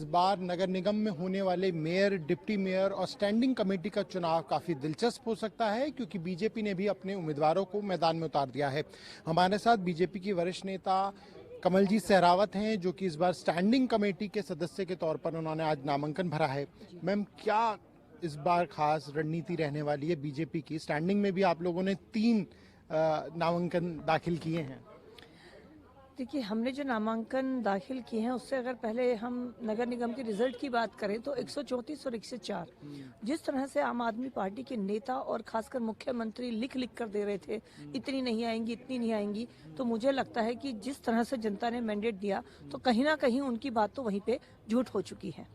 बार नगर निगम में होने वाले मेयर, डिप्टी मेयर और स्टैंडिंग कमेटी का चुनाव काफी दिलचस्प हो सकता है, क्योंकि बीजेपी ने भी अपने उम्मीदवारों को मैदान में उतार दिया है। हमारे साथ बीजेपी की वरिष्ठ नेता कमलजीत सहरावत हैं, जो कि इस बार स्टैंडिंग कमेटी के सदस्य के तौर पर उन्होंने आज नामांकन भरा है। मैम, क्या इस बार खास रणनीति रहने वाली है बीजेपी की? स्टैंडिंग में भी आप लोगों ने 3 नामांकन दाखिल किए हैं। देखिए, हमने जो नामांकन दाखिल किए हैं उससे अगर पहले हम नगर निगम के रिजल्ट की बात करें तो 134 और 104 जिस तरह से आम आदमी पार्टी के नेता और खासकर मुख्यमंत्री लिख कर दे रहे थे, इतनी नहीं आएंगी, इतनी नहीं आएंगी, तो मुझे लगता है कि जिस तरह से जनता ने मैंडेट दिया तो कहीं ना कहीं उनकी बात तो वहीं पे झूठ हो चुकी है।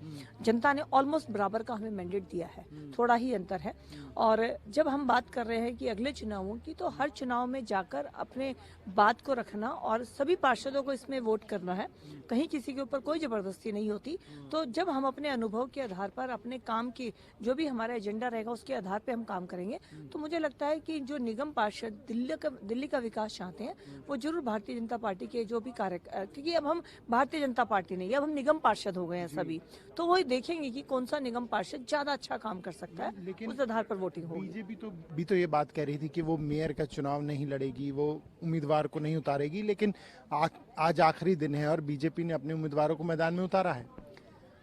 जनता ने ऑलमोस्ट बराबर का हमें मैंडेट दिया है, थोड़ा ही अंतर है। और जब हम बात कर रहे हैं कि अगले चुनावों की, तो हर चुनाव में जाकर अपने बात को रखना और सभी पार्षदों को इसमें वोट करना है, कहीं किसी के ऊपर कोई जबरदस्ती नहीं होती। तो जब हम अपने अनुभव के आधार पर अपने काम की जो भी हमारा एजेंडा रहेगा उसके आधार पर हम काम करेंगे, तो मुझे लगता है कि जो निगम पार्षद दिल्ली का विकास चाहते हैं वो जरूर भारतीय जनता पार्टी के जो भी कार्य, क्योंकि अब हम भारतीय जनता पार्टी नहीं, अब हम निगम पार्षद हो गए हैं सभी, तो वही देखेंगे कि कौन सा निगम पार्षद ज्यादा अच्छा काम कर सकता है, लेकिन उस आधार पर वोटिंग होगी। बीजेपी तो ये बात कह रही थी कि वो मेयर का चुनाव नहीं लड़ेगी, वो उम्मीदवार को नहीं उतारेगी, लेकिन आज आखिरी दिन है और बीजेपी ने अपने उम्मीदवारों को मैदान में उतारा है।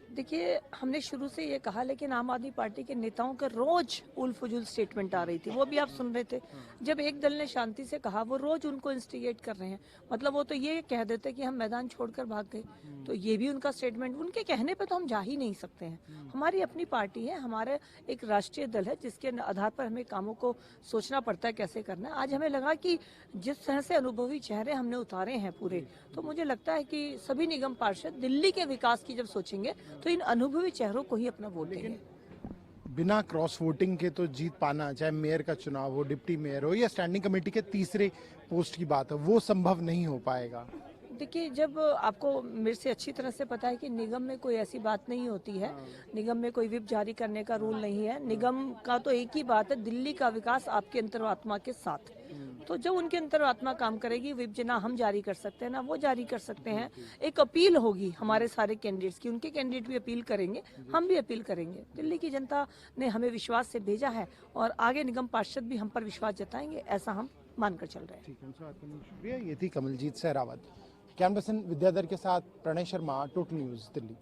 देखिए, हमने शुरू से ये कहा, लेकिन आम आदमी पार्टी के नेताओं का रोज उल फजूल स्टेटमेंट आ रही थी, वो भी आप सुन रहे थे। जब एक दल ने शांति से कहा, वो रोज उनको इंस्टिगेट कर रहे हैं। मतलब वो तो ये कह देते कि हम मैदान छोड़कर भाग गए, तो ये भी उनका स्टेटमेंट, उनके कहने पे तो हम जा ही नहीं सकते हैं। हमारी अपनी पार्टी है, हमारे एक राष्ट्रीय दल है जिसके आधार पर हमें कामों को सोचना पड़ता है कैसे करना है। आज हमें लगा कि जिस तरह से अनुभवी चेहरे हमने उतारे हैं पूरे, तो मुझे लगता है कि सभी निगम पार्षद दिल्ली के विकास की जब सोचेंगे तो इन अनुभवी चेहरों को ही अपना वोट देंगे। बिना क्रॉस वोटिंग के तो जीत पाना, चाहे मेयर का चुनाव हो, डिप्टी मेयर हो या स्टैंडिंग कमेटी के तीसरे पोस्ट की बात है, वो संभव नहीं हो पाएगा। देखिए, जब आपको मेरे से अच्छी तरह से पता है कि निगम में कोई ऐसी बात नहीं होती है, निगम में कोई विप जारी करने का रूल नहीं है। निगम का तो एक ही बात है, दिल्ली का विकास आपके अंतरात्मा के साथ। तो जब उनके अंतरात्मा काम करेगी, विप जना हम जारी कर सकते हैं ना वो जारी कर सकते हैं। एक अपील होगी हमारे सारे कैंडिडेट्स की, उनके कैंडिडेट भी अपील करेंगे, हम भी अपील करेंगे। दिल्ली की जनता ने हमें विश्वास से भेजा है और आगे निगम पार्षद भी हम पर विश्वास जताएंगे, ऐसा हम मानकर चल रहे हैं। शुक्रिया। ये थी कमलजीत सहरावत। कैमरा पर्सन विद्याधर के साथ प्रणय शर्मा, टोटल न्यूज, दिल्ली।